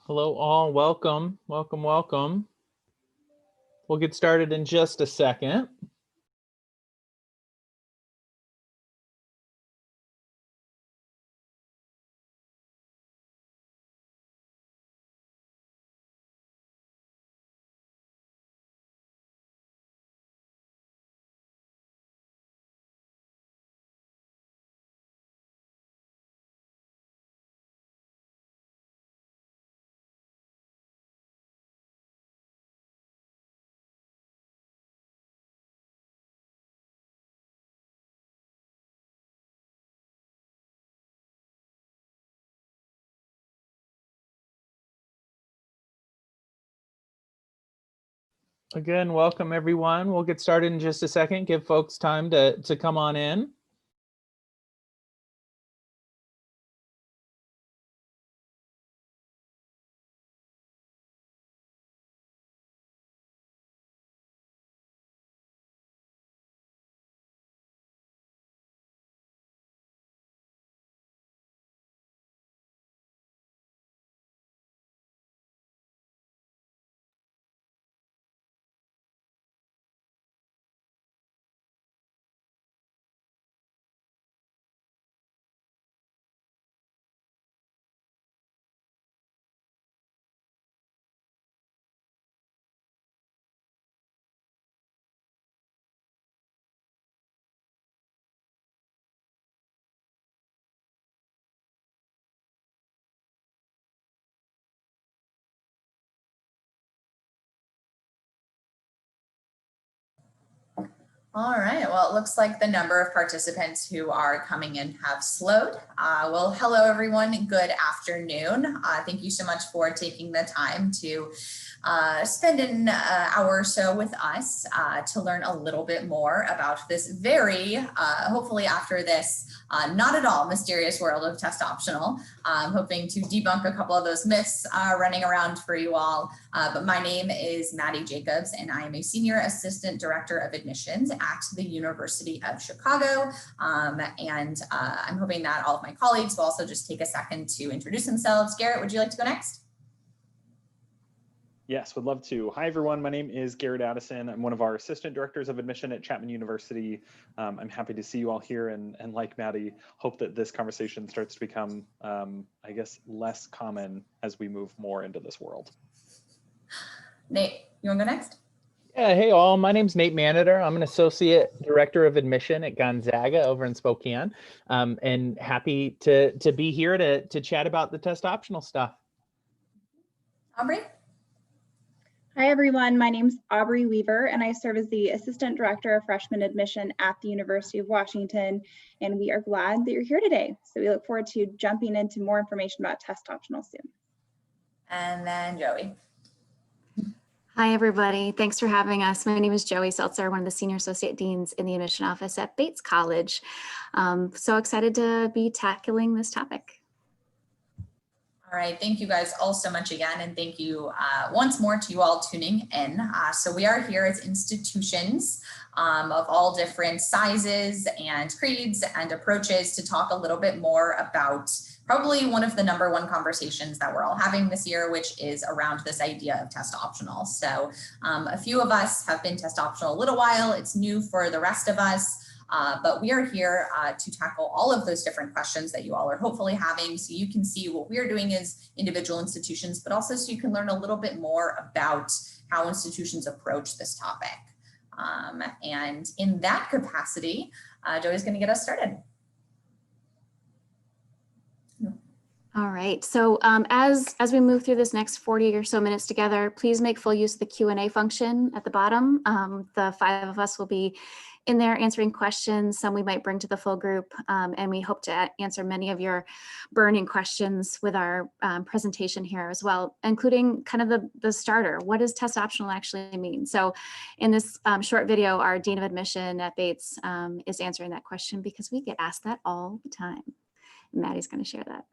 Hello all, welcome. We'll get started in just a second. Again, welcome everyone. We'll get started in just a second. Give folks time to come on in. All right, well, it looks like the number of participants who are coming in have slowed. Well, hello everyone, good afternoon. Thank you so much for taking the time to spend an hour or so with us to learn a little bit more about this very, hopefully after this, not at all mysterious world of test optional. I'm hoping to debunk a couple of those myths running around for you all. But my name is Maddie Jacobs, and I am a Senior Assistant Director of Admissions at the University of Chicago. I'm hoping that all of my colleagues will also just take a second to introduce themselves. Garrett, would you like to go next? Yes, would love to. Hi, everyone. My name is Garrett Addison. I'm one of our assistant directors of admission at Chapman University. I'm happy to see you all here and like Maddie, hope that this conversation starts to become, I guess, less common as we move more into this world. Nate, you want to go next? Yeah, hey all, my name's Nate Manater. I'm an Associate Director of Admission at Gonzaga over in Spokane, and happy to be here to chat about the test optional stuff. Aubrey? Hi everyone, my name is Aubrey Weaver and I serve as the Assistant Director of Freshman Admission at the University of Washington, and we are glad that you're here today. So we look forward to jumping into more information about test optional soon. And then Joey. Hi, everybody. Thanks for having us. My name is Joey Seltzer, one of the Senior Associate Deans in the Admission Office at Bates College. So excited to be tackling this topic. All right, thank you guys all so much again, and thank you once more to you all tuning in. So we are here as institutions of all different sizes and creeds and approaches to talk a little bit more about probably one of the #1 conversations that we're all having this year, which is around this idea of test optional. So a few of us have been test optional a little while. It's new for the rest of us. But we are here to tackle all of those different questions that you all are hopefully having, so you can see what we're doing as individual institutions, but also so you can learn a little bit more about how institutions approach this topic. And in that capacity, Joey's going to get us started. All right, so as we move through this next 40 or so minutes together, please make full use of the Q&A function at the bottom. The 5 of us will be in there answering questions. Some we might bring to the full group, and we hope to answer many of your burning questions with our presentation here as well, including kind of the starter. What does test optional actually mean? So in this short video, our Dean of Admission at Bates is answering that question because we get asked that all the time. Maddie's going to share that.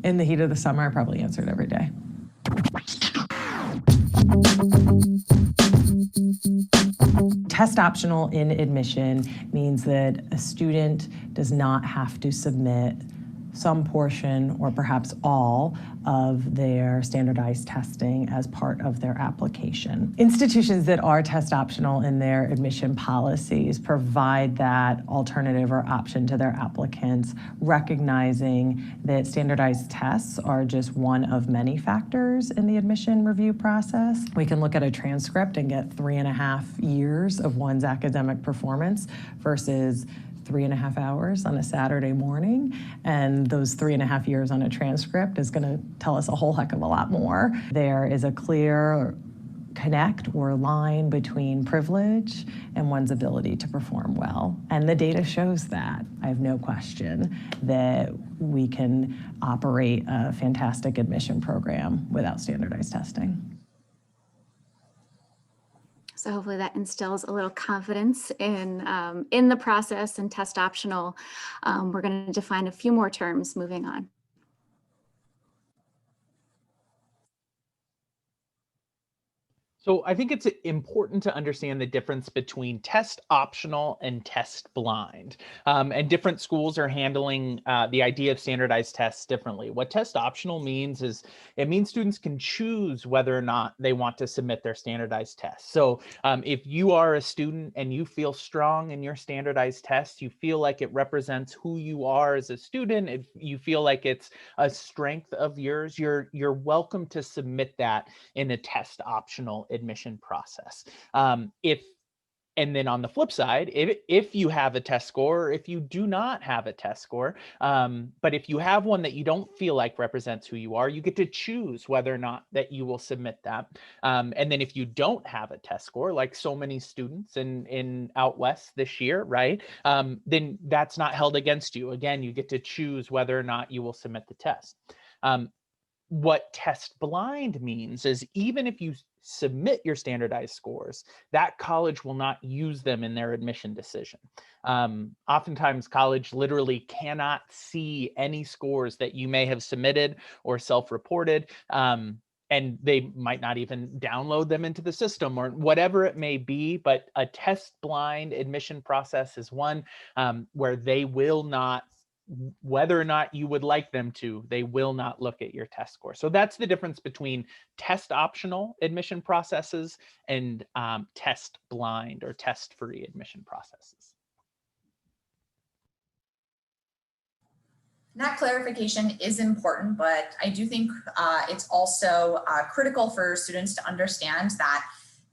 In the heat of the summer, I probably answered every day. Test optional in admission means that a student does not have to submit some portion or perhaps all of their standardized testing as part of their application. Institutions that are test optional in their admission policies provide that alternative or option to their applicants, recognizing that standardized tests are just one of many factors in the admission review process. We can look at a transcript and get 3.5 years of one's academic performance versus 3.5 hours on a Saturday morning, and those 3.5 years on a transcript is going to tell us a whole heck of a lot more. There is a clear connect or line between privilege and one's ability to perform well. And the data shows that. I have no question that we can operate a fantastic admission program without standardized testing. So hopefully that instills a little confidence in the process and test optional. We're going to define a few more terms moving on. So I think it's important to understand the difference between test optional and test blind. And different schools are handling the idea of standardized tests differently. What test optional means is it means students can choose whether or not they want to submit their standardized tests. So if you are a student and you feel strong in your standardized test, you feel like it represents who you are as a student, if you feel like it's a strength of yours, you're welcome to submit that in a test optional admission process. And then on the flip side, if you have a test score, or if you do not have a test score, but if you have one that you don't feel like represents who you are, you get to choose whether or not that you will submit that. And then if you don't have a test score, like so many students in out west this year, right, then that's not held against you. Again, you get to choose whether or not you will submit the test. What test blind means is even if you submit your standardized scores, that college will not use them in their admission decision. Oftentimes college literally cannot see any scores that you may have submitted or self-reported. And they might not even download them into the system or whatever it may be, but a test blind admission process is one where they will not, whether or not you would like them to, they will not look at your test score. So that's the difference between test optional admission processes and test blind or test free admission processes. That clarification is important, but I do think it's also critical for students to understand that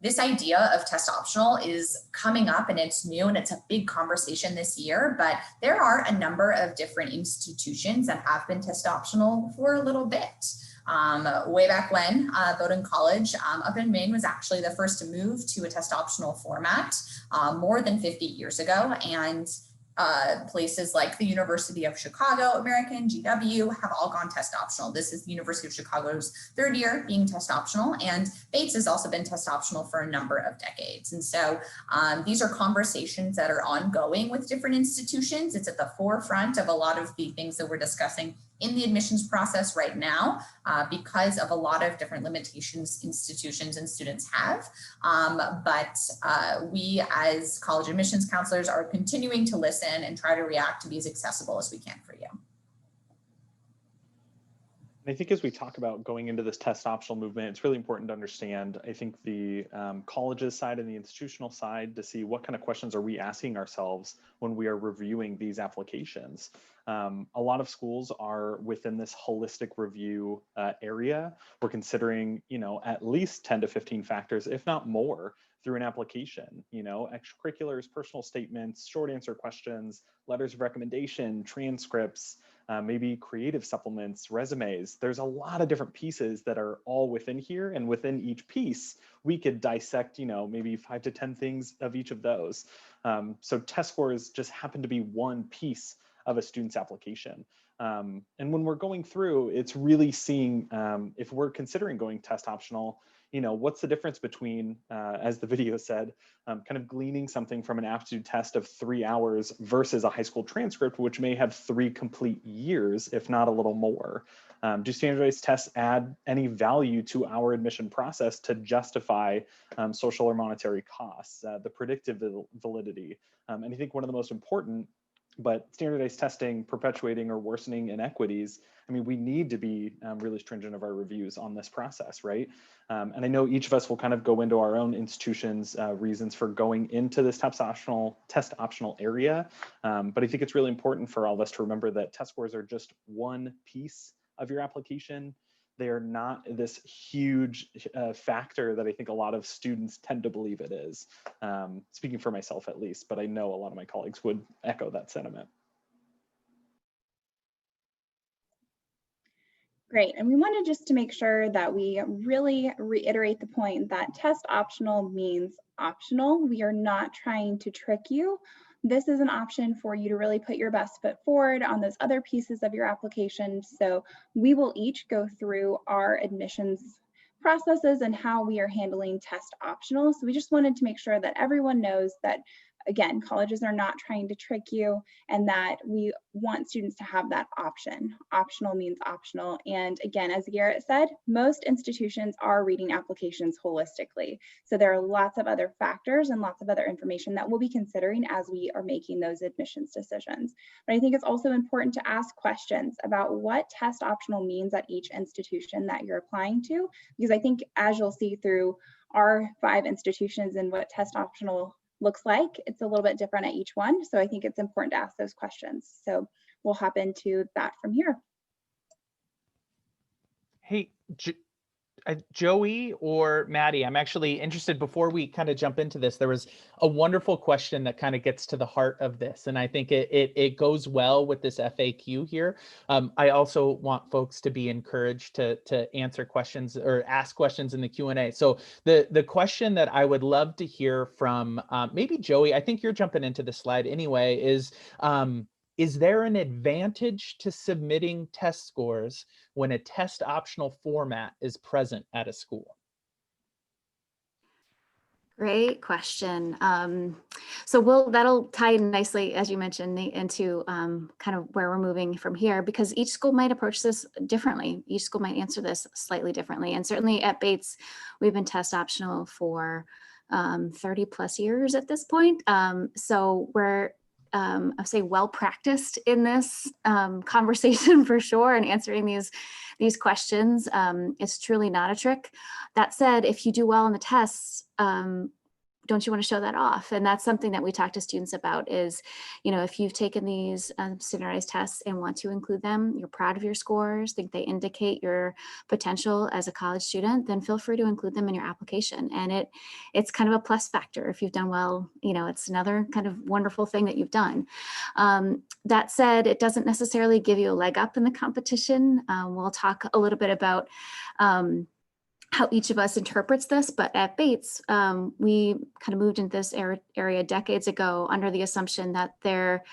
this idea of test optional is coming up and it's new and it's a big conversation this year, but there are a number of different institutions that have been test optional for a little bit. Way back when, Bowdoin College up in Maine was actually the first to move to a test optional format more than 50 years ago. And places like the University of Chicago, American, GW have all gone test optional. This is the University of Chicago's third year being test optional, and Bates has also been test optional for a number of decades. And so these are conversations that are ongoing with different institutions. It's at the forefront of a lot of the things that we're discussing in the admissions process right now because of a lot of different limitations institutions and students have. But we as college admissions counselors are continuing to listen and try to react to be as accessible as we can for you. I think as we talk about going into this test optional movement, it's really important to understand, I think the colleges side and the institutional side to see what kind of questions are we asking ourselves when we are reviewing these applications. A lot of schools are within this holistic review area. We're considering, at least 10 to 15 factors, if not more, through an application, extracurriculars, personal statements, short answer questions, letters of recommendation, transcripts, maybe creative supplements, resumes. There's a lot of different pieces that are all within here, and within each piece, we could dissect, maybe 5 to 10 things of each of those. So test scores just happen to be one piece of a student's application. And when we're going through, it's really seeing if we're considering going test optional, what's the difference between, as the video said, kind of gleaning something from an aptitude test of 3 hours versus a high school transcript, which may have 3 complete years, if not a little more. Do standardized tests add any value to our admission process to justify social or monetary costs, the predictive validity? And I think one of the most important But standardized testing perpetuating or worsening inequities, I mean, we need to be really stringent of our reviews on this process, right? And I know each of us will kind of go into our own institution's reasons for going into this test optional area. But I think it's really important for all of us to remember that test scores are just one piece of your application. They are not this huge factor that I think a lot of students tend to believe it is. Speaking for myself at least, but I know a lot of my colleagues would echo that sentiment. Great, and we wanted just to make sure that we really reiterate the point that test optional means optional. We are not trying to trick you. This is an option for you to really put your best foot forward on those other pieces of your application. So we will each go through our admissions processes and how we are handling test optional. So we just wanted to make sure that everyone knows that, again, colleges are not trying to trick you and that we want students to have that option. Optional means optional. And again, as Garrett said, most institutions are reading applications holistically. So there are lots of other factors and lots of other information that we'll be considering as we are making those admissions decisions. But I think it's also important to ask questions about what test optional means at each institution that you're applying to, because I think as you'll see through our 5 institutions and what test optional looks like, it's a little bit different at each one. So I think it's important to ask those questions. So we'll hop into that from here. Hey, Joey or Maddie, I'm actually interested, before we kind of jump into this, there was a wonderful question that kind of gets to the heart of this. And I think it goes well with this FAQ here. I also want folks to be encouraged to answer questions or ask questions in the Q&A. So the question that I would love to hear from maybe Joey, I think you're jumping into the slide anyway, is there an advantage to submitting test scores when a test optional format is present at a school? Great question. So that'll tie in nicely, as you mentioned, into kind of where we're moving from here, because each school might approach this differently. Each school might answer this slightly differently. And certainly at Bates, we've been test optional for 30 plus years at this point. So we're I'll say well practiced in this conversation for sure, and answering these questions. It's truly not a trick. That said, if you do well in the tests, don't you want to show that off? And that's something that we talk to students about is, if you've taken these standardized tests and want to include them, you're proud of your scores, think they indicate your potential as a college student, then feel free to include them in your application. And it's kind of a plus factor. If you've done well, it's another kind of wonderful thing that you've done. That said, it doesn't necessarily give you a leg up in the competition. We'll talk a little bit about how each of us interprets this, but at Bates, we kind of moved into this area decades ago under the assumption that there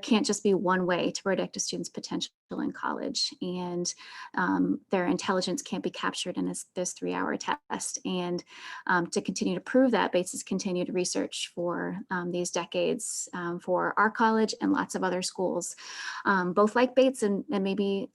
can't just be one way to predict a student's potential in college, and their intelligence can't be captured in this 3-hour test. And to continue to prove that, Bates has continued research for these decades for our college and lots of other schools, both like Bates and maybe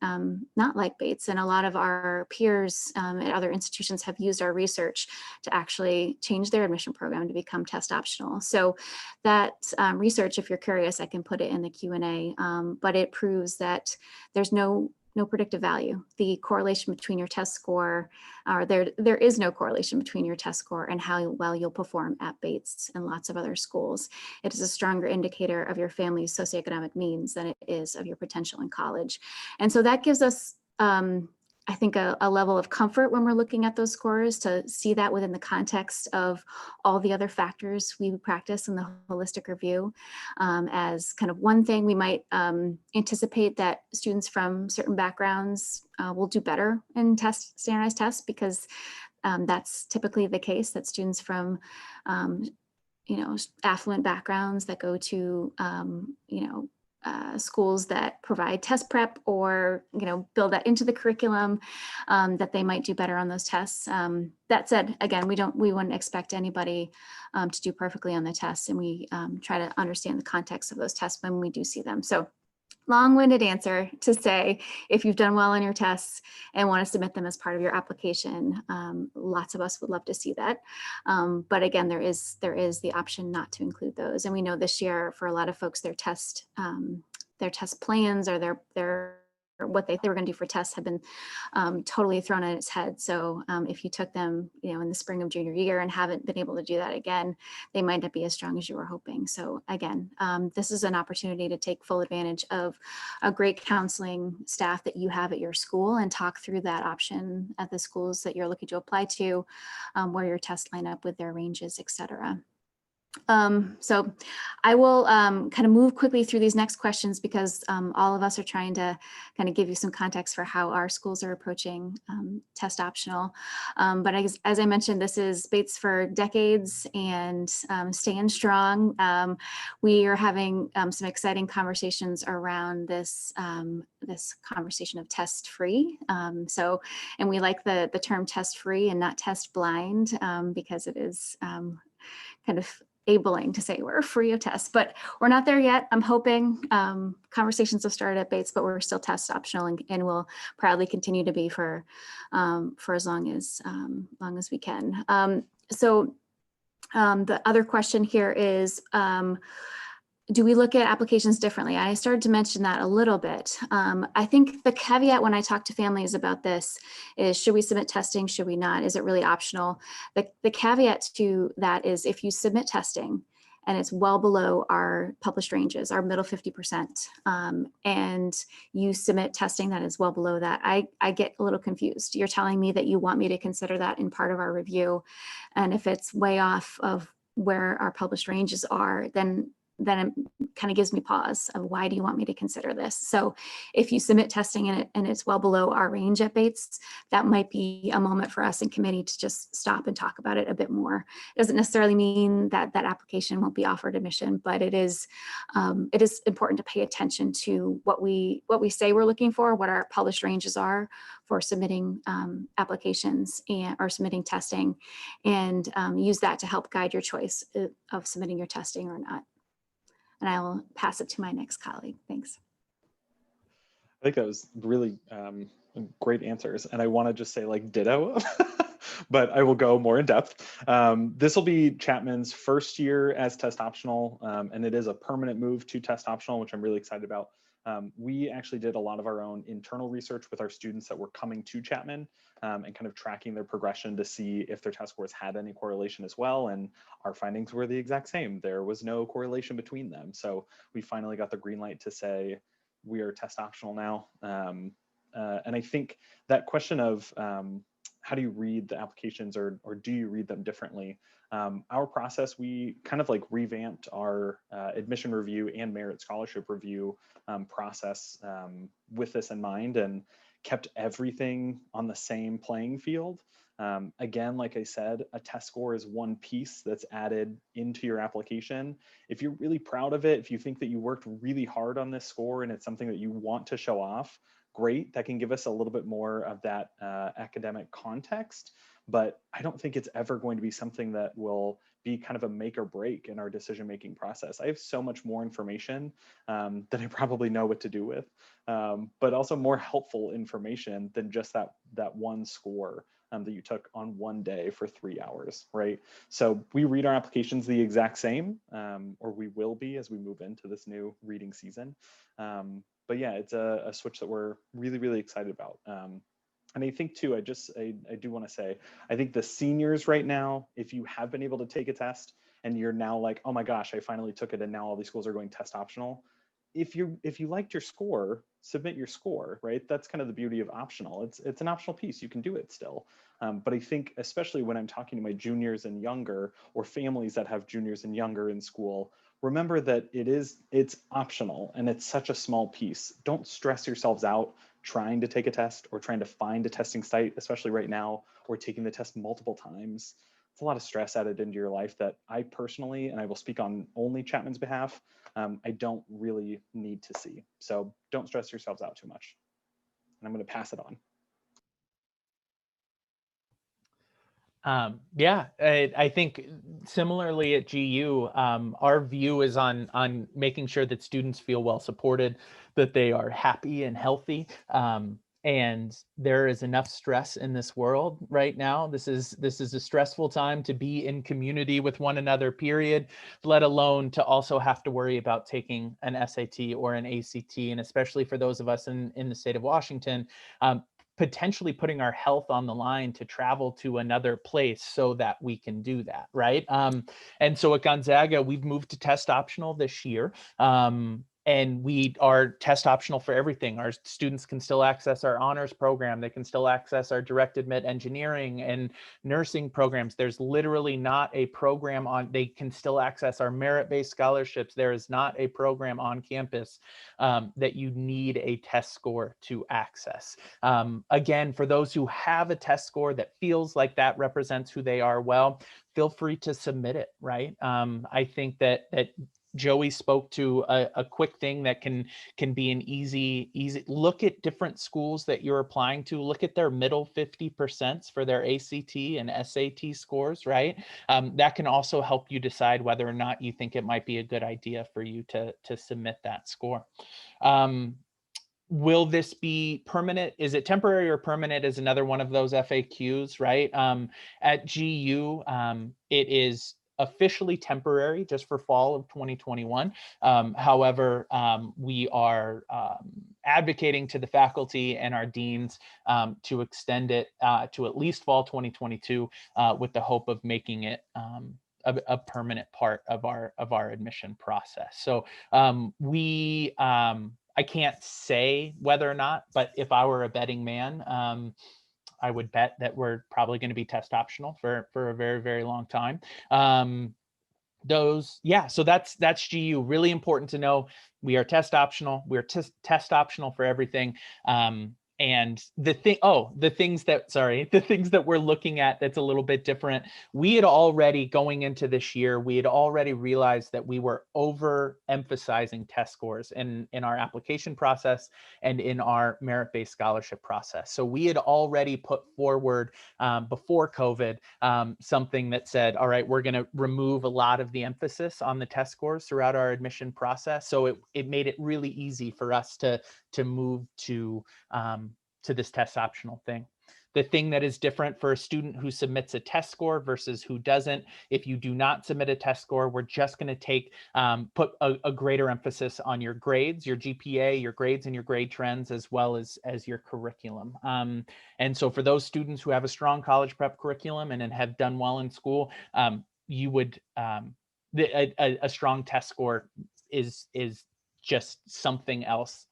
not like Bates. And a lot of our peers at other institutions have used our research to actually change their admission program to become test optional. So that research, if you're curious, I can put it in the Q&A, but it proves that there's no predictive value. The correlation between your test score, or there is no correlation between your test score and how well you'll perform at Bates and lots of other schools. It is a stronger indicator of your family's socioeconomic means than it is of your potential in college. And so that gives us I think a level of comfort when we're looking at those scores, to see that within the context of all the other factors we practice in the holistic review. As kind of one thing, we might anticipate that students from certain backgrounds will do better in standardized tests, because that's typically the case, that students from affluent backgrounds that go to schools that provide test prep or build that into the curriculum, that they might do better on those tests. That said, again, we wouldn't expect anybody to do perfectly on the tests, and we try to understand the context of those tests when we do see them. So long-winded answer to say, if you've done well on your tests and want to submit them as part of your application, lots of us would love to see that. But again, there is the option not to include those. And we know this year for a lot of folks, their test plans or their what they were going to do for tests have been totally thrown on its head. So if you took them, in the spring of junior year and haven't been able to do that again, they might not be as strong as you were hoping. So again, this is an opportunity to take full advantage of a great counseling staff that you have at your school and talk through that option at the schools that you're looking to apply to, where your tests line up with their ranges, et cetera. So I will kind of move quickly through these next questions because all of us are trying to kind of give you some context for how our schools are approaching test optional. But as I mentioned, this is Bates for decades and staying strong. We are having some exciting conversations around this conversation of test free. And we like the term test free and not test blind because it is kind of enabling to say we're free of tests, but we're not there yet. I'm hoping conversations have started at Bates, but we're still test optional and will proudly continue to be for as long as we can. The other question here is, do we look at applications differently? I started to mention that a little bit. I think the caveat when I talk to families about this is, should we submit testing? Should we not? Is it really optional? The caveat to that is if you submit testing and it's well below our published ranges, our middle 50%, and you submit testing that is well below that, I get a little confused. You're telling me that you want me to consider that in part of our review. And if it's way off of where our published ranges are, then it kind of gives me pause of why do you want me to consider this? So if you submit testing and it's well below our range at Bates, that might be a moment for us in committee to just stop and talk about it a bit more. It doesn't necessarily mean that that application won't be offered admission, but it is important to pay attention to what we say we're looking for, what our published ranges are for submitting applications or submitting testing, and use that to help guide your choice of submitting your testing or not. And I will pass it to my next colleague. Thanks. I think that was really great answers. And I want to just say like ditto, but I will go more in depth. This will be Chapman's first year as test optional, and it is a permanent move to test optional, which I'm really excited about. We actually did a lot of our own internal research with our students that were coming to Chapman and kind of tracking their progression to see if their test scores had any correlation as well. And our findings were the exact same. There was no correlation between them. So we finally got the green light to say we are test optional now. And I think that question of how do you read the applications or do you read them differently? Our process, we kind of like revamped our admission review and merit scholarship review process with this in mind and kept everything on the same playing field. Again, like I said, a test score is one piece that's added into your application. If you're really proud of it, if you think that you worked really hard on this score and it's something that you want to show off, great, that can give us a little bit more of that academic context, but I don't think it's ever going to be something that will be kind of a make or break in our decision-making process. I have so much more information that I probably know what to do with, but also more helpful information than just that one score that you took on one day for 3 hours, right? So we read our applications the exact same, or we will be as we move into this new reading season. But yeah, it's a switch that we're really, really excited about. And I think too, I do want to say, I think the seniors right now, if you have been able to take a test and you're now like, oh my gosh, I finally took it and now all these schools are going test optional. If you liked your score, submit your score, right? That's kind of the beauty of optional. It's an optional piece. You can do it still. But I think especially when I'm talking to my juniors and younger or families that have juniors and younger in school, remember that it's optional and it's such a small piece. Don't stress yourselves out trying to take a test or trying to find a testing site, especially right now, or taking the test multiple times. It's a lot of stress added into your life that I personally, and I will speak on only Chapman's behalf, I don't really need to see. So don't stress yourselves out too much. And I'm going to pass it on. Yeah, I think similarly at GU, our view is on making sure that students feel well supported, that they are happy and healthy. And there is enough stress in this world right now. This is a stressful time to be in community with one another, period, let alone to also have to worry about taking an SAT or an ACT. And especially for those of us in the state of Washington, potentially putting our health on the line to travel to another place so that we can do that, right? And so at Gonzaga, we've moved to test optional this year. And we are test optional for everything. Our students can still access our honors program. They can still access our direct admit engineering and nursing programs. There's literally not a program they can still access our merit-based scholarships. There is not a program on campus that you need a test score to access. Again, for those who have a test score that feels like that represents who they are, well, feel free to submit it, right? I think that Joey spoke to a quick thing that can be an easy look at different schools that you're applying to. Look at their middle 50% for their ACT and SAT scores, right? That can also help you decide whether or not you think it might be a good idea for you to submit that score. Will this be permanent? Is it temporary or permanent is another one of those FAQs, right? At GU, it is officially temporary just for fall of 2021. However, we are advocating to the faculty and our deans to extend it to at least fall 2022 with the hope of making it a permanent part of our admission process. So I can't say whether or not, but if I were a betting man, I would bet that we're probably going to be test optional for a very, very long time. So that's GU. Really important to know we are test optional. We're test optional for everything. And the things that we're looking at that's a little bit different. We had already, going into this year, we had already realized that we were overemphasizing test scores in our application process and in our merit-based scholarship process. So we had already put forward before COVID something that said, all right, we're going to remove a lot of the emphasis on the test scores throughout our admission process. So it made it really easy for us to move to this test optional thing. The thing that is different for a student who submits a test score versus who doesn't, if you do not submit a test score, we're just going to put a greater emphasis on your grades, your GPA, your grades and your grade trends, as well as your curriculum. And so for those students who have a strong college prep curriculum and have done well in school, you would a strong test score is just something else.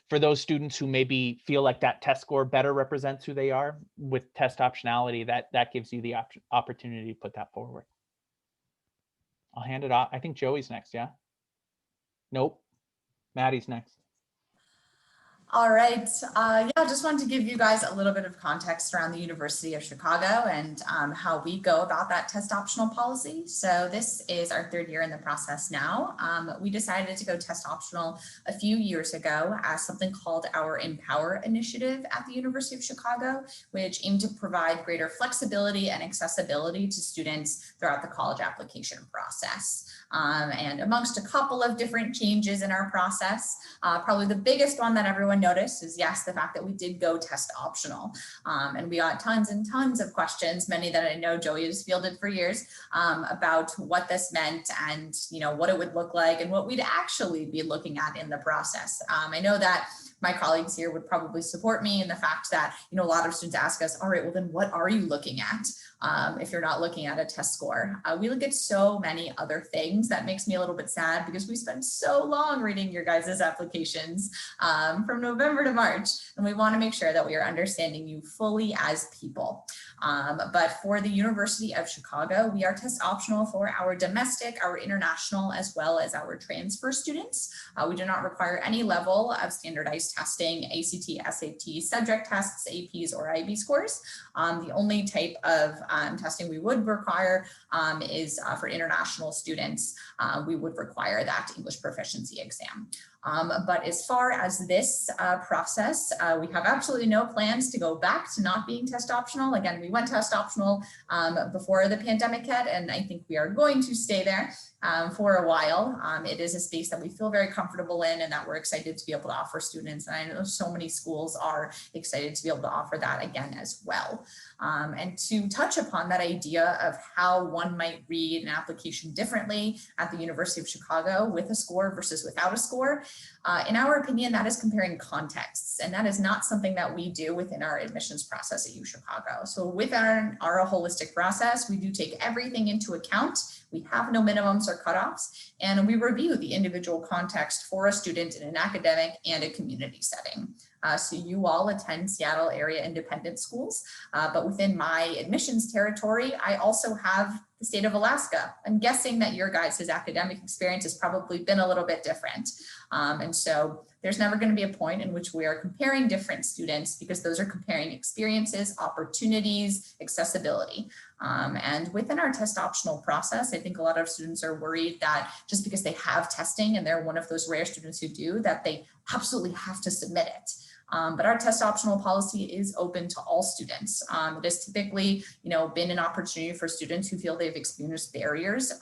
For those students who maybe feel like that test score better represents who they are, with test optionality, that gives you the opportunity to put that forward. I'll hand it off. I think Joey's next, yeah? Nope. Maddie's next. All right. Yeah, I just wanted to give you guys a little bit of context around the University of Chicago and how we go about that test optional policy. So this is our third year in the process now. We decided to go test optional a few years ago as something called our Empower Initiative at the University of Chicago, which aimed to provide greater flexibility and accessibility to students throughout the college application process. And amongst a couple of different changes in our process, probably the biggest one that everyone noticed is, yes, the fact that we did go test optional. And we got tons and tons of questions, many that I know Joey has fielded for years, about what this meant and what it would look like and what we'd actually be looking at in the process. I know that my colleagues here would probably support me in the fact that, a lot of students ask us, all right, well then what are you looking at if you're not looking at a test score? We look at so many other things. That makes me a little bit sad because we spent so long reading your guys' applications from November to March, and we want to make sure that we are understanding you fully as people. But for the University of Chicago, we are test optional for our domestic, our international, as well as our transfer students. We do not require any level of standardized testing, ACT, SAT, subject tests, APs, or IB scores. The only type of testing we would require is for international students. We would require that English proficiency exam. But as far as this process, we have absolutely no plans to go back to not being test optional. Again, we went test optional before the pandemic hit, and I think we are going to stay there for a while. It is a space that we feel very comfortable in and that we're excited to be able to offer students. And I know so many schools are excited to be able to offer that again as well. And to touch upon that idea of how one might read an application differently at the University of Chicago with a score versus without a score, in our opinion, that is comparing contexts, and that is not something that we do within our admissions process at U Chicago. So with our holistic process, we do take everything into account. We have no minimums or cutoffs, and we review the individual context for a student in an academic and a community setting. So you all attend Seattle area independent schools, but within my admissions territory, I also have the state of Alaska. I'm guessing that your guys' academic experience has probably been a little bit different. And so there's never going to be a point in which we are comparing different students, because those are comparing experiences, opportunities, accessibility. And within our test optional process, I think a lot of students are worried that just because they have testing and they're one of those rare students who do, that they absolutely have to submit it. But our test optional policy is open to all students. It has typically, been an opportunity for students who feel they've experienced barriers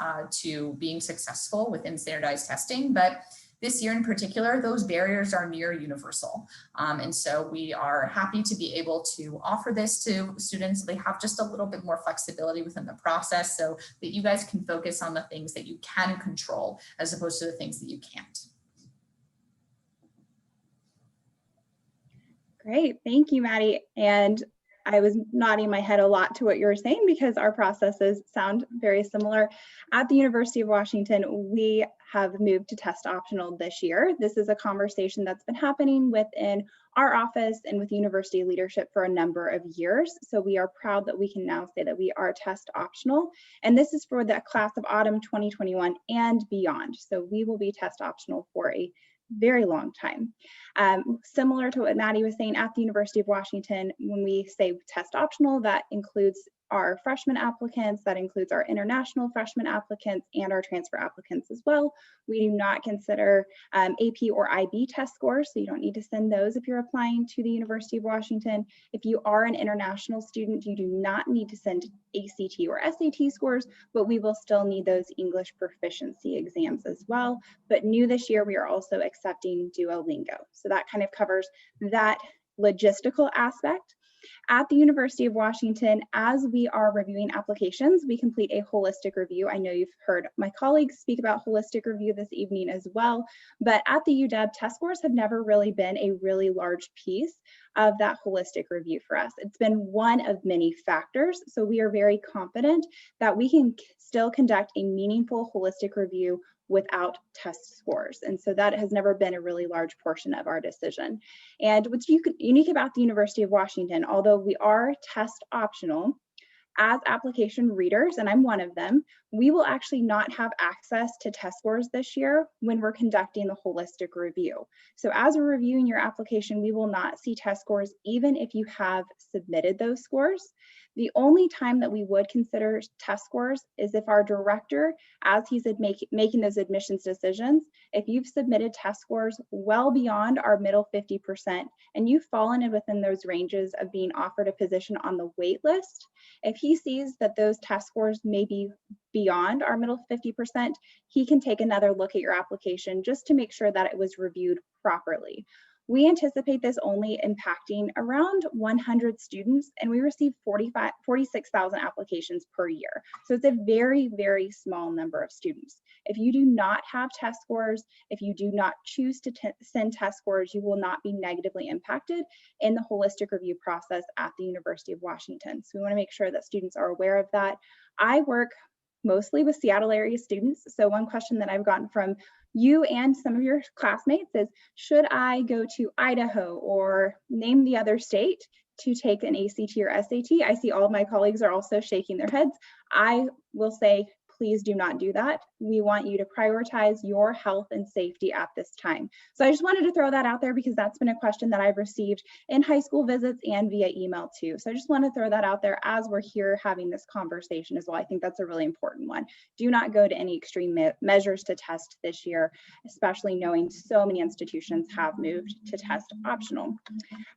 to being successful within standardized testing. But this year in particular, those barriers are near universal. And so we are happy to be able to offer this to students. They have just a little bit more flexibility within the process so that you guys can focus on the things that you can control as opposed to the things that you can't. Great, thank you, Maddie. And I was nodding my head a lot to what you were saying because our processes sound very similar. At the University of Washington, we have moved to test optional this year. This is a conversation that's been happening within our office and with university leadership for a number of years. So we are proud that we can now say that we are test optional. And this is for the class of autumn 2021 and beyond. So we will be test optional for a very long time. Similar to what Maddie was saying, at the University of Washington, when we say test optional, that includes our freshman applicants, that includes our international freshman applicants and our transfer applicants as well. We do not consider AP or IB test scores, so you don't need to send those if you're applying to the University of Washington. If you are an international student, you do not need to send ACT or SAT scores, but we will still need those English proficiency exams as well. But new this year, we are also accepting Duolingo. So that kind of covers that logistical aspect. At the University of Washington, as we are reviewing applications, we complete a holistic review. I know you've heard my colleagues speak about holistic review this evening as well, but at the UW, test scores have never really been a really large piece of that holistic review for us. It's been one of many factors, so we are very confident that we can still conduct a meaningful holistic review without test scores. And so that has never been a really large portion of our decision. And what's unique about the University of Washington, although we are test optional, as application readers, and I'm one of them, we will actually not have access to test scores this year when we're conducting the holistic review. So as we're reviewing your application, we will not see test scores even if you have submitted those scores. The only time that we would consider test scores is if our director, as he's making those admissions decisions, if you've submitted test scores well beyond our middle 50% and you've fallen within those ranges of being offered a position on the wait list, if he sees that those test scores may be beyond our middle 50%, he can take another look at your application just to make sure that it was reviewed properly. We anticipate this only impacting around 100 students, and we receive 46,000 applications per year. So it's a very, very small number of students. If you do not have test scores, if you do not choose to send test scores, you will not be negatively impacted in the holistic review process at the University of Washington. So we want to make sure that students are aware of that. I work mostly with Seattle area students. So one question that I've gotten from you and some of your classmates is, should I go to Idaho or name the other state to take an ACT or SAT? I see all of my colleagues are also shaking their heads. I will say, please do not do that. We want you to prioritize your health and safety at this time. So I just wanted to throw that out there because that's been a question that I've received in high school visits and via email too. So I just want to throw that out there as we're here having this conversation as well. I think that's a really important one. Do not go to any extreme measures to test this year, especially knowing so many institutions have moved to test optional.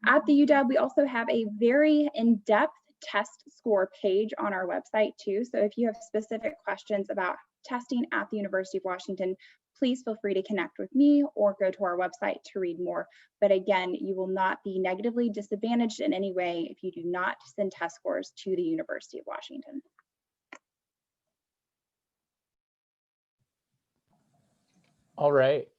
At the UW, we also have a very in-depth test score page on our website too. So if you have specific questions about testing at the University of Washington, please feel free to connect with me or go to our website to read more. But again, you will not be negatively disadvantaged in any way if you do not send test scores to the University of Washington. All right.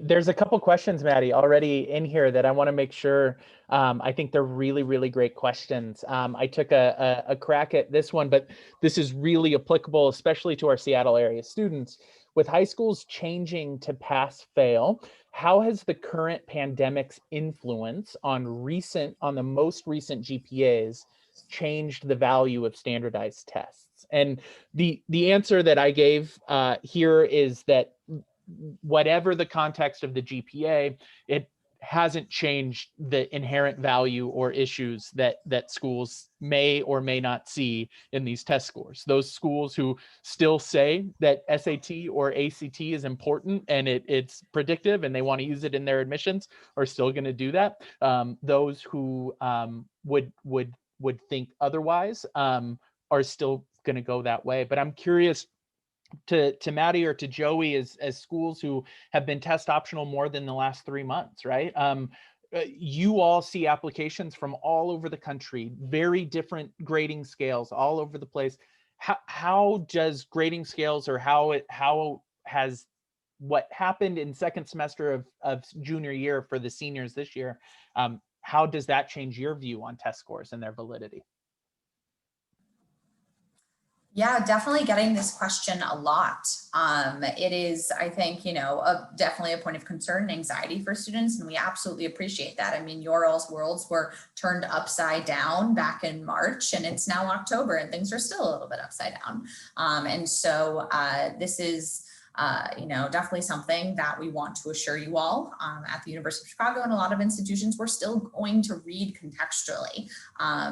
There's a couple questions, Maddie, already in here that I want to make sure. I think they're really, really great questions. I took a crack at this one, but this is really applicable, especially to our Seattle area students. With high schools changing to pass-fail, how has the current pandemic's influence on the most recent GPAs changed the value of standardized tests? And the answer that I gave here is that whatever the context of the GPA, it hasn't changed the inherent value or issues that schools may or may not see in these test scores. Those schools who still say that SAT or ACT is important and it's predictive and they want to use it in their admissions are still going to do that. Those who would think otherwise are still going to go that way. But I'm curious to Maddie or to Joey as schools who have been test optional more than the last 3 months, right? You all see applications from all over the country, very different grading scales all over the place. How does grading scales or how has what happened in second semester of junior year for the seniors this year, how does that change your view on test scores and their validity? Yeah, definitely getting this question a lot. It is, I think, definitely a point of concern and anxiety for students, and we absolutely appreciate that. I mean, your all's worlds were turned upside down back in March, and it's now October, and things are still a little bit upside down. And so this is definitely something that we want to assure you all at the University of Chicago and a lot of institutions, we're still going to read contextually.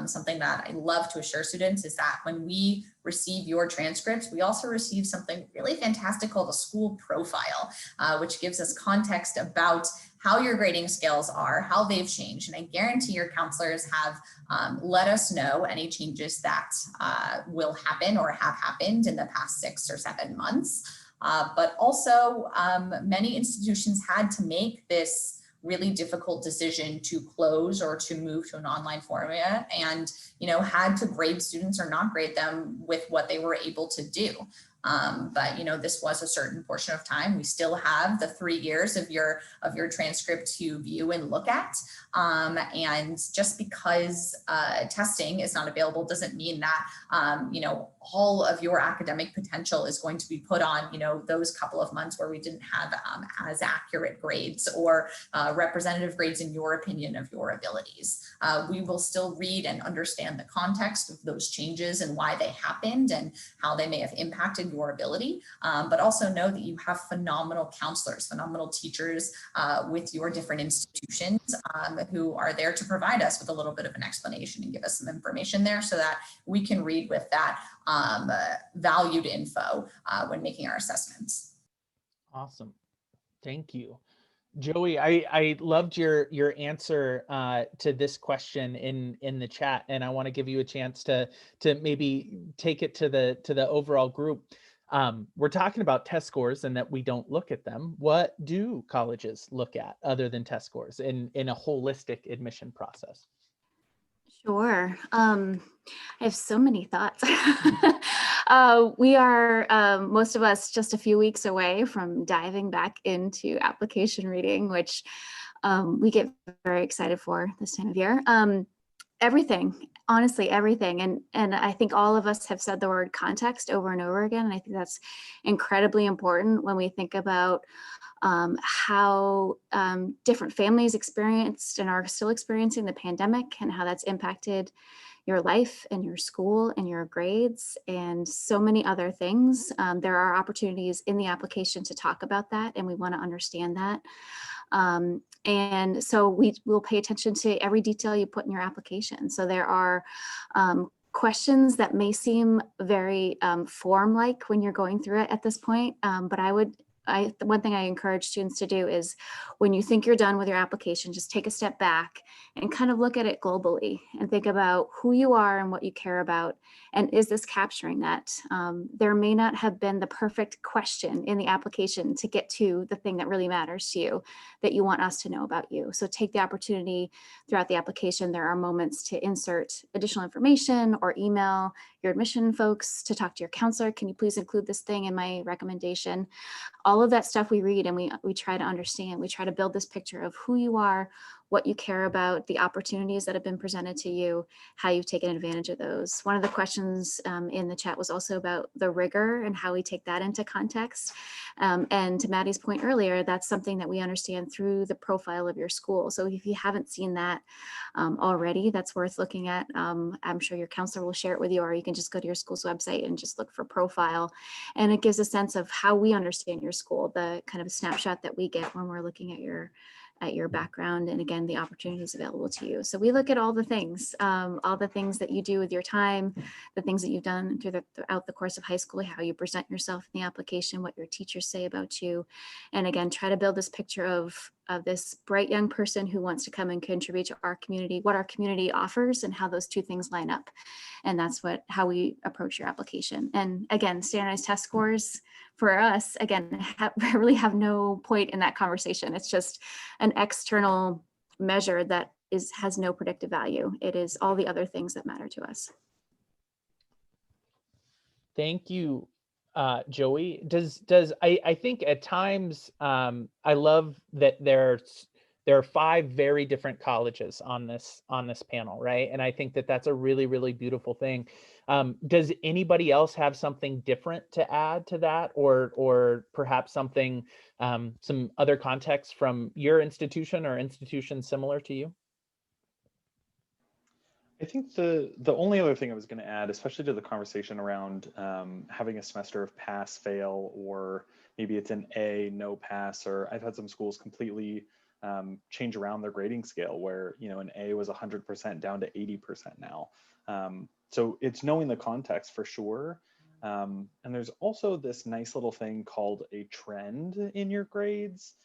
Something that I love to assure students is that when we receive your transcripts, we also receive something really fantastic called a school profile, which gives us context about how your grading scales are, how they've changed. And I guarantee your counselors have let us know any changes that will happen or have happened in the past 6 or 7 months. But also many institutions had to make this really difficult decision to close or to move to an online format and, had to grade students or not grade them with what they were able to do. But this was a certain portion of time. We still have the 3 years of your transcript to view and look at. And just because testing is not available doesn't mean that all of your academic potential is going to be put on those couple of months where we didn't have as accurate grades or representative grades in your opinion of your abilities. We will still read and understand the context of those changes and why they happened and how they may have impacted your ability, but also know that you have phenomenal counselors, phenomenal teachers with your different institutions who are there to provide us with a little bit of an explanation and give us some information there so that we can read with that valued info when making our assessments. Awesome. Thank you. Joey, I loved your answer to this question in the chat, and I want to give you a chance to maybe take it to the overall group. We're talking about test scores and that we don't look at them. What do colleges look at other than test scores in a holistic admission process? Sure. I have so many thoughts. We are, most of us, just a few weeks away from diving back into application reading, which we get very excited for this time of year. Everything, honestly, everything. And I think all of us have said the word context over and over again. And I think that's incredibly important when we think about how different families experienced and are still experiencing the pandemic and how that's impacted your life and your school and your grades and so many other things. There are opportunities in the application to talk about that, and we want to understand that. And so we will pay attention to every detail you put in your application. So there are questions that may seem very form-like when you're going through it at this point, but one thing I encourage students to do is when you think you're done with your application, just take a step back and kind of look at it globally and think about who you are and what you care about. And is this capturing that? There may not have been the perfect question in the application to get to the thing that really matters to you, that you want us to know about you. So take the opportunity throughout the application. There are moments to insert additional information or email your admission folks to talk to your counselor. Can you please include this thing in my recommendation? All of that stuff we read and we try to understand. We try to build this picture of who you are, what you care about, the opportunities that have been presented to you, how you've taken advantage of those. One of the questions in the chat was also about the rigor and how we take that into context. And to Maddie's point earlier, that's something that we understand through the profile of your school. So if you haven't seen that already, that's worth looking at. I'm sure your counselor will share it with you, or you can just go to your school's website and just look for profile. And it gives a sense of how we understand your school, the kind of snapshot that we get when we're looking at your background, and again, the opportunities available to you. So we look at all the things that you do with your time, the things that you've done throughout the course of high school, how you present yourself in the application, what your teachers say about you, and again, try to build this picture of this bright young person who wants to come and contribute to our community, what our community offers, and how those two things line up. And that's how we approach your application. And again, standardized test scores for us, again, really have no point in that conversation. It's just an external measure that has no predictive value. It is all the other things that matter to us. Thank you, Joey. I think at times I love that there are 5 very different colleges on this panel, right? And I think that that's a really, really beautiful thing. Does anybody else have something different to add to that, or perhaps something, some other context from your institution or institutions similar to you? I think the only other thing I was going to add, especially to the conversation around having a semester of pass, fail, or maybe it's an A, no pass, or I've had some schools completely change around their grading scale where, an A was 100% down to 80% now. So it's knowing the context for sure. And there's also this nice little thing called a trend in your grades.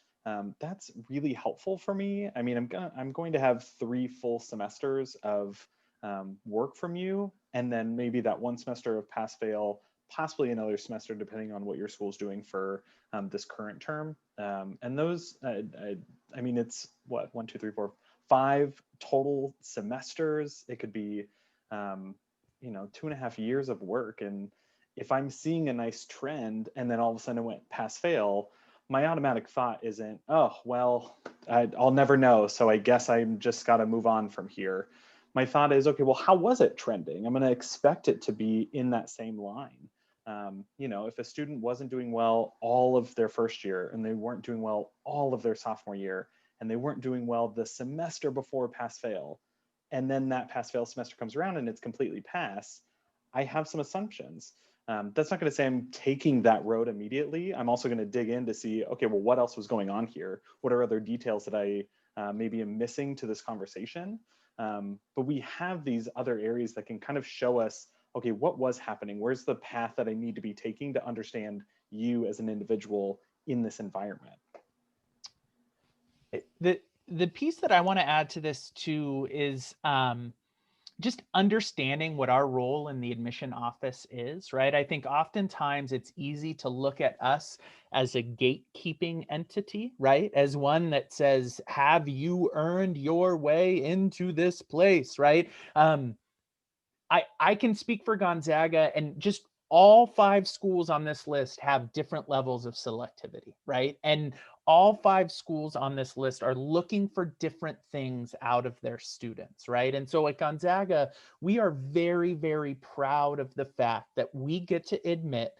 That's really helpful for me. I mean, I'm going to have 3 full semesters of work from you, and then maybe that 1 semester of pass fail, possibly another semester depending on what your school's doing for this current term. And those, I mean, it's what, 1, 2, 3, 4, 5 total semesters. It could be 2.5 years of work. And if I'm seeing a nice trend and then all of a sudden it went pass fail, my automatic thought isn't, oh, well, I'll never know, so I guess I'm just got to move on from here. My thought is, okay, well, how was it trending? I'm going to expect it to be in that same line. If a student wasn't doing well all of their first year, and they weren't doing well all of their sophomore year, and they weren't doing well the semester before pass fail, and then that pass fail semester comes around and it's completely pass, I have some assumptions. That's not going to say I'm taking that road immediately. I'm also going to dig in to see, okay, well, what else was going on here? What are other details that I maybe am missing to this conversation? But we have these other areas that can kind of show us, okay, what was happening? Where's the path that I need to be taking to understand you as an individual in this environment? The piece that I want to add to this too is just understanding what our role in the admission office is, right? I think oftentimes it's easy to look at us as a gatekeeping entity, right? As one that says, have you earned your way into this place, right? I can speak for Gonzaga, and just all 5 schools on this list have different levels of selectivity, right? And all 5 schools on this list are looking for different things out of their students, right? And so at Gonzaga, we are very, very proud of the fact that we get to admit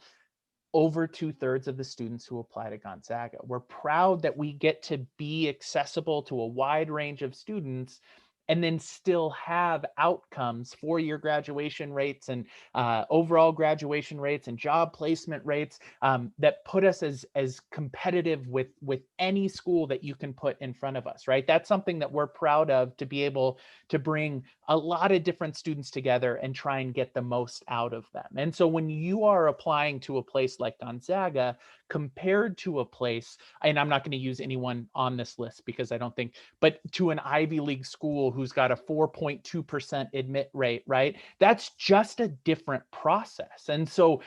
over 2/3 of the students who apply to Gonzaga. We're proud that we get to be accessible to a wide range of students, and then still have outcomes for your graduation rates and overall graduation rates and job placement rates that put us as competitive with any school that you can put in front of us, right? That's something that we're proud of, to be able to bring a lot of different students together and try and get the most out of them. And so when you are applying to a place like Gonzaga compared to a place, and I'm not going to use anyone on this list because I don't think, but to an Ivy League school who's got a 4.2% admit rate, right? That's just a different process. And so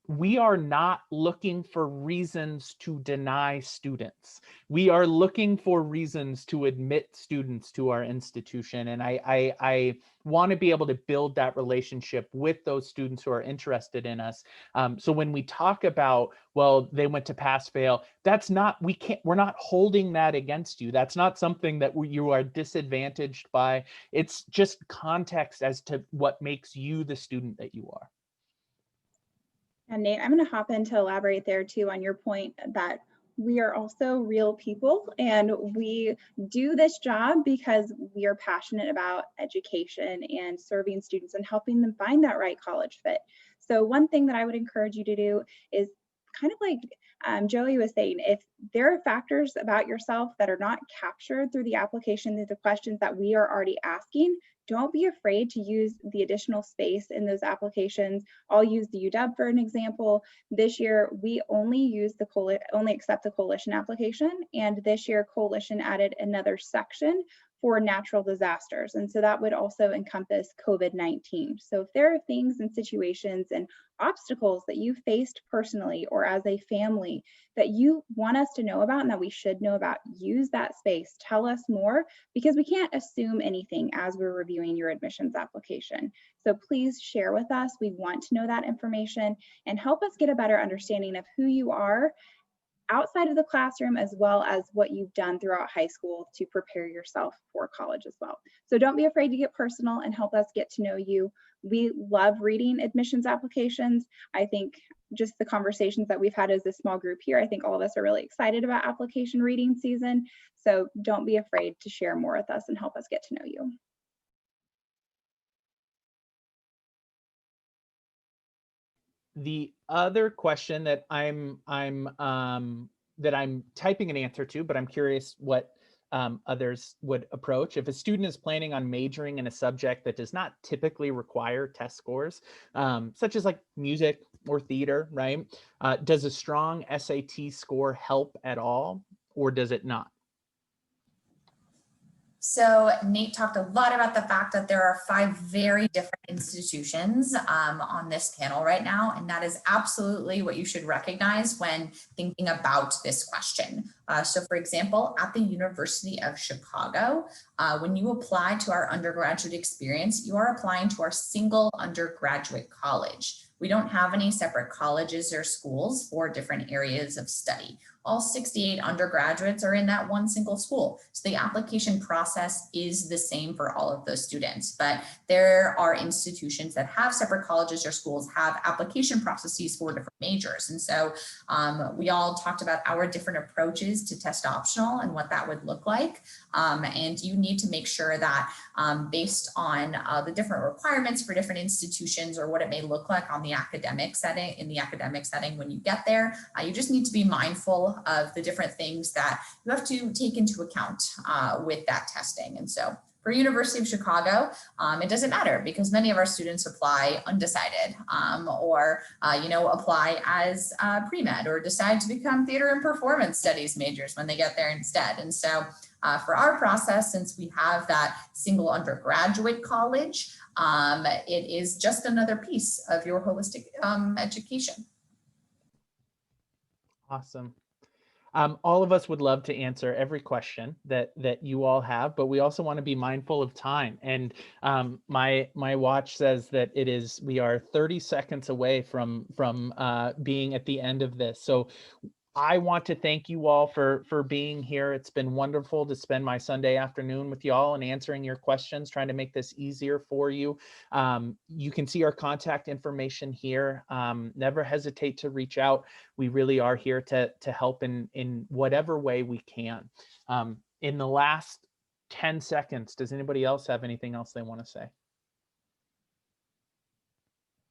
we are not looking for reasons to deny students. We are looking for reasons to admit students to our institution. And I want to be able to build that relationship with those students who are interested in us. So when we talk about, well, they went to pass fail, that's not, we're not holding that against you. That's not something that you are disadvantaged by. It's just context as to what makes you the student that you are. And Nate, I'm going to hop in to elaborate there too on your point that we are also real people, and we do this job because we are passionate about education and serving students and helping them find that right college fit. So one thing that I would encourage you to do is kind of like Joey was saying, if there are factors about yourself that are not captured through the application, through the questions that we are already asking, don't be afraid to use the additional space in those applications. I'll use the UW for an example. This year, we only accept the coalition application, and this year coalition added another section for natural disasters. And so that would also encompass COVID-19. So if there are things and situations and obstacles that you faced personally or as a family that you want us to know about and that we should know about, use that space. Tell us more, because we can't assume anything as we're reviewing your admissions application. So please share with us. We want to know that information and help us get a better understanding of who you are outside of the classroom, as well as what you've done throughout high school to prepare yourself for college as well. So don't be afraid to get personal and help us get to know you. We love reading admissions applications. I think just the conversations that we've had as a small group here, I think all of us are really excited about application reading season. So don't be afraid to share more with us and help us get to know you. The other question that I'm typing an answer to, but I'm curious what others would approach. If a student is planning on majoring in a subject that does not typically require test scores, such as like music or theater, right? Does a strong SAT score help at all, or does it not? So Nate talked a lot about the fact that there are 5 very different institutions on this panel right now, and that is absolutely what you should recognize when thinking about this question. So for example, at the University of Chicago, when you apply to our undergraduate experience, you are applying to our single undergraduate college. We don't have any separate colleges or schools for different areas of study. All 68 undergraduates are in that one single school. So the application process is the same for all of those students, but there are institutions that have separate colleges or schools have application processes for different majors. And so we all talked about our different approaches to test optional and what that would look like. And you need to make sure that based on the different requirements for different institutions or what it may look like on the academic setting, when you get there, you just need to be mindful of the different things that you have to take into account with that testing. And so for University of Chicago, it doesn't matter because many of our students apply undecided or apply as pre-med or decide to become theater and performance studies majors when they get there instead. And so for our process, since we have that single undergraduate college, it is just another piece of your holistic education. Awesome. All of us would love to answer every question that you all have, but we also want to be mindful of time. And my watch says that we are 30 seconds away from being at the end of this. So I want to thank you all for being here. It's been wonderful to spend my Sunday afternoon with y'all and answering your questions, trying to make this easier for you. You can see our contact information here. Never hesitate to reach out. We really are here to help in whatever way we can. In the last 10 seconds. Does anybody else have anything else they want to say?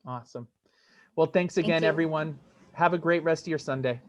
Awesome. Well, thanks again, you. everyone. Have a great rest of your Sunday.